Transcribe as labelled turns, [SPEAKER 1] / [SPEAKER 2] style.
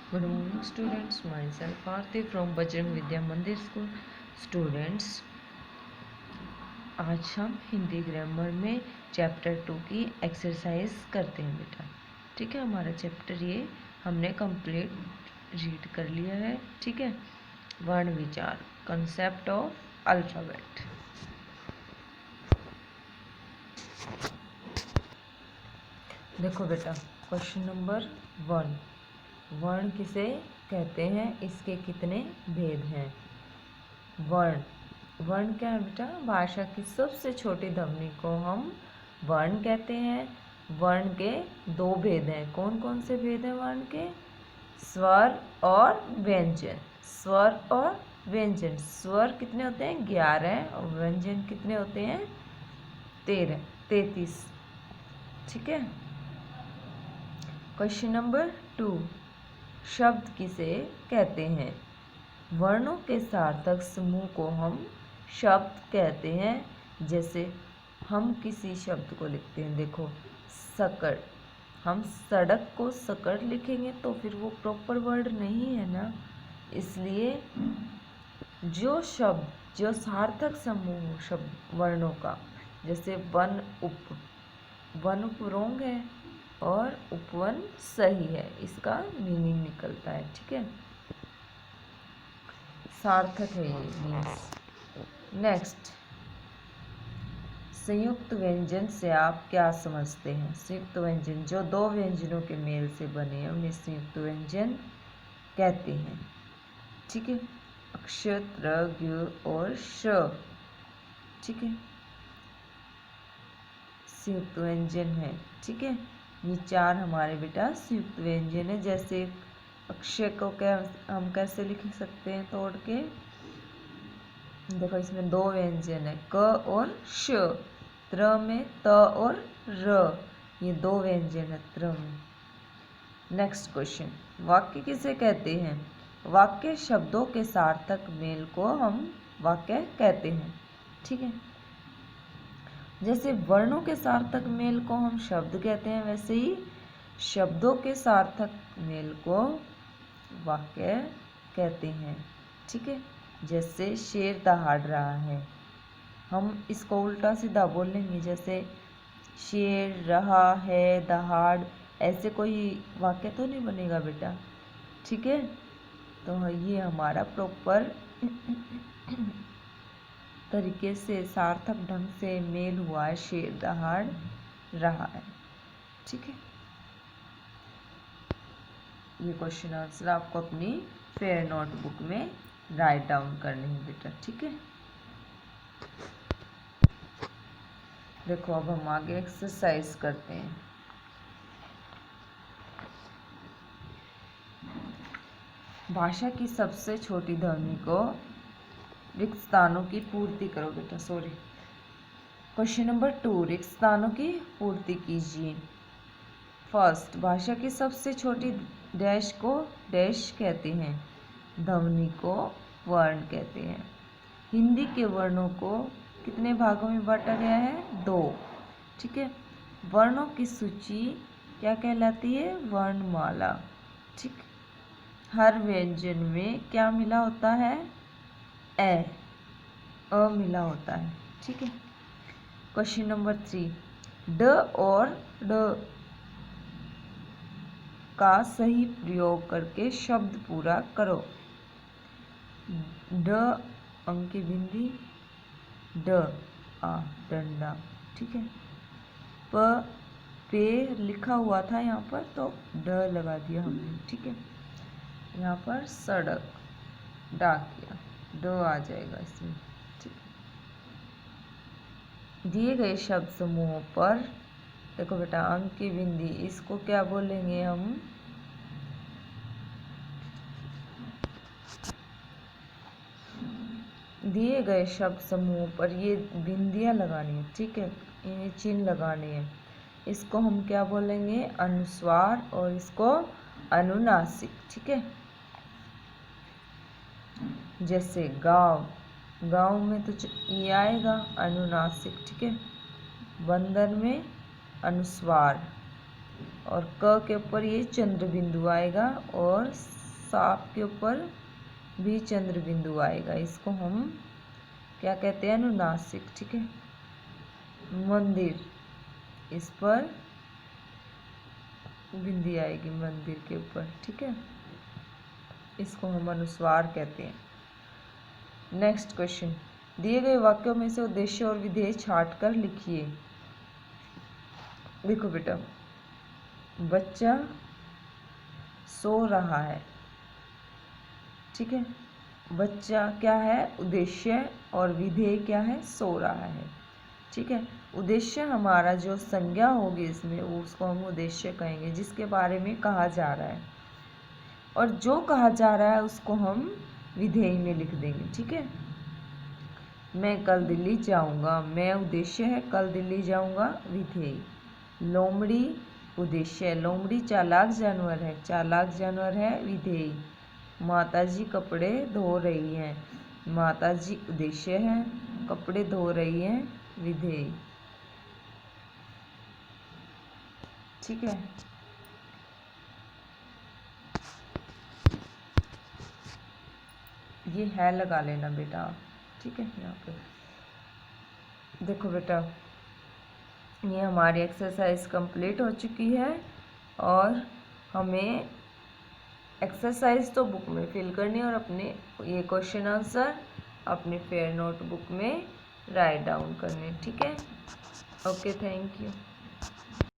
[SPEAKER 1] Good morning students, myself Aarti from Bajrang विद्या मंदिर school. Students, आज हम हिंदी ग्रामर में चैप्टर 2 की एक्सरसाइज करते हैं बेटा। ठीक है, हमारा चैप्टर ये हमने कंप्लीट रीड कर लिया है। ठीक है, वर्ण विचार, कंसेप्ट ऑफ अल्फ़ाबेट। देखो बेटा, क्वेश्चन नंबर 1, वर्ण किसे कहते हैं, इसके कितने भेद हैं। वर्ण क्या है बेटा? भाषा की सबसे छोटी ध्वनि को हम वर्ण कहते हैं। वर्ण के 2 भेद हैं। कौन कौन से भेद हैं वर्ण के? स्वर और व्यंजन। स्वर और व्यंजन। स्वर कितने होते हैं? 11 और व्यंजन कितने होते हैं? 33। ठीक है। क्वेश्चन नंबर 2, शब्द किसे कहते हैं? वर्णों के सार्थक समूह को हम शब्द कहते हैं। जैसे हम किसी शब्द को लिखते हैं, देखो सकड़, हम सड़क को सकड़ लिखेंगे तो फिर वो प्रॉपर वर्ड नहीं है ना। इसलिए जो शब्द, जो सार्थक समूह हो शब्द वर्णों का, जैसे वन उप रोंग है और उपवन सही है, इसका मीनिंग निकलता है। ठीक है, सार्थक है ये मीन्स। नेक्स्ट, संयुक्त व्यंजन से आप क्या समझते हैं? संयुक्त व्यंजन जो 2 व्यंजनों के मेल से बने हैं उन्हें संयुक्त व्यंजन कहते हैं। ठीक है, अक्ष, त्र, ज्ञ और श। ठीक है, संयुक्त व्यंजन है। ठीक है, ये 4 हमारे बेटा संयुक्त व्यंजन है। जैसे अक्षय को क्या हम कैसे लिख सकते हैं तोड़ के? देखो इसमें 2 व्यंजन है, क और श। त्र में त और र, ये 2 व्यंजन है त्र में। नेक्स्ट क्वेश्चन, वाक्य किसे कहते हैं? वाक्य शब्दों के सार्थक मेल को हम वाक्य कहते हैं। ठीक है, जैसे वर्णों के सार्थक मेल को हम शब्द कहते हैं, वैसे ही शब्दों के सार्थक मेल को वाक्य कहते हैं। ठीक है, जैसे शेर दहाड़ रहा है, हम इसको उल्टा सीधा बोलेंगे, जैसे शेर रहा है दहाड़, ऐसे कोई वाक्य तो नहीं बनेगा बेटा। ठीक है, तो ये हमारा प्रॉपर तरीके से सार्थक ढंग से मेल हुआ है, शेर दहाड़ रहा है। ठीक है, ये क्वेश्चन आंसर आपको अपनी फेयर नोटबुक में राइट डाउन करने हैं बेटा। ठीक है, देखो अब हम आगे एक्सरसाइज करते हैं। भाषा की सबसे छोटी ध्वनि को रिक्त स्थानों की पूर्ति करो बेटा। सॉरी, क्वेश्चन नंबर 2, रिक्त स्थानों की पूर्ति कीजिए। फर्स्ट, भाषा की सबसे छोटी डैश को डैश कहते हैं, ध्वनि को वर्ण कहते हैं। हिंदी के वर्णों को कितने भागों में बांटा गया है? 2। ठीक है, वर्णों की सूची क्या कहलाती है? वर्णमाला। ठीक, हर व्यंजन में क्या मिला होता है? अ मिला होता है। ठीक है, क्वेश्चन नंबर 3, ड और ड का सही प्रयोग करके शब्द पूरा करो। ड अंक की बिंदी, ड आ डंडा। ठीक है, प पे लिखा हुआ था यहाँ पर तो ड लगा दिया हमने। ठीक है, यहाँ पर सड़क डाकिया, ड आ जाएगा इसमें। ठीक है, दिए गए शब्द समूहों पर देखो बेटा, अंक की बिंदी, इसको क्या बोलेंगे हम? दिए गए शब्द समूह पर ये बिंदियां लगानी है। ठीक है, इन्हें चिन्ह लगाने हैं। इसको हम क्या बोलेंगे? अनुस्वार, और इसको अनुनासिक। ठीक है, जैसे गांव, गांव में तो ये आएगा अनुनासिक। ठीक है, बंदर में अनुस्वार। और क के ऊपर ये चंद्र बिंदु आएगा और सांप के ऊपर भी चंद्र बिंदु आएगा। इसको हम क्या कहते हैं? अनुनासिक। ठीक है। मंदिर, इस पर बिंदी आएगी मंदिर के ऊपर। ठीक है। इसको हम अनुस्वार कहते हैं। नेक्स्ट क्वेश्चन, दिए गए वाक्यों में से उद्देश्य और विधेय छांट कर लिखिए। देखो बेटा, बच्चा सो रहा है। ठीक है। बच्चा क्या है? उद्देश्य, और विधेय क्या है? सो रहा है। ठीक है। उद्देश्य हमारा जो संज्ञा होगी इसमें, वो उसको हम उद्देश्य कहेंगे, जिसके बारे में कहा जा रहा है, और जो कहा जा रहा है उसको हम विधेय में लिख देंगे। ठीक है। मैं कल दिल्ली जाऊंगा, मैं उद्देश्य है, कल दिल्ली जाऊंगा विधेय। लोमड़ी उद्देश्य, लोमड़ी चालाक जानवर है, चालाक जानवर है विधेय। माताजी कपड़े धो रही हैं, माताजी उद्देश्य है, कपड़े धो रही हैं विधेय। ठीक है। ये है लगा लेना बेटा। ठीक है। यहाँ पे देखो बेटा, ये हमारी एक्सरसाइज कंप्लीट हो चुकी है, और हमें एक्सरसाइज तो बुक में फिल करनी है, और अपने ये क्वेश्चन आंसर अपनी फेयर नोटबुक में राइट डाउन करने। ठीक है। Okay, thank you.